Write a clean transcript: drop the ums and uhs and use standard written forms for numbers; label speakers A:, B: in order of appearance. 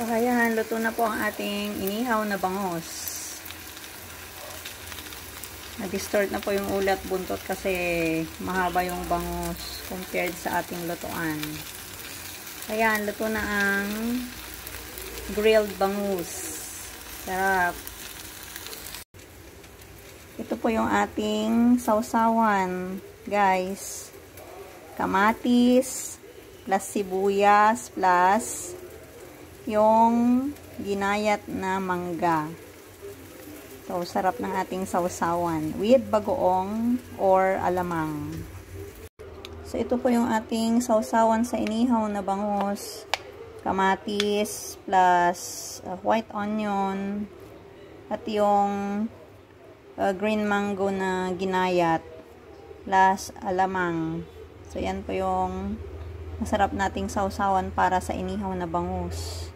A: So, ayan, luto na po ang ating inihaw na bangus. Nag-distort na po yung ulat buntot kasi mahaba yung bangus compared sa ating lutuan. Ayan, luto na ang grilled bangus. Sarap. Ito po yung ating sausawan, guys. Kamatis, plus sibuyas, plus yung ginayat na mangga. So, sarap ng ating sausawan with bagoong or alamang. So, ito po yung ating sausawan sa inihaw na bangus. Kamatis plus white onion at yung green mango na ginayat plus alamang. So, yan po yung masarap nating sausawan para sa inihaw na bangus.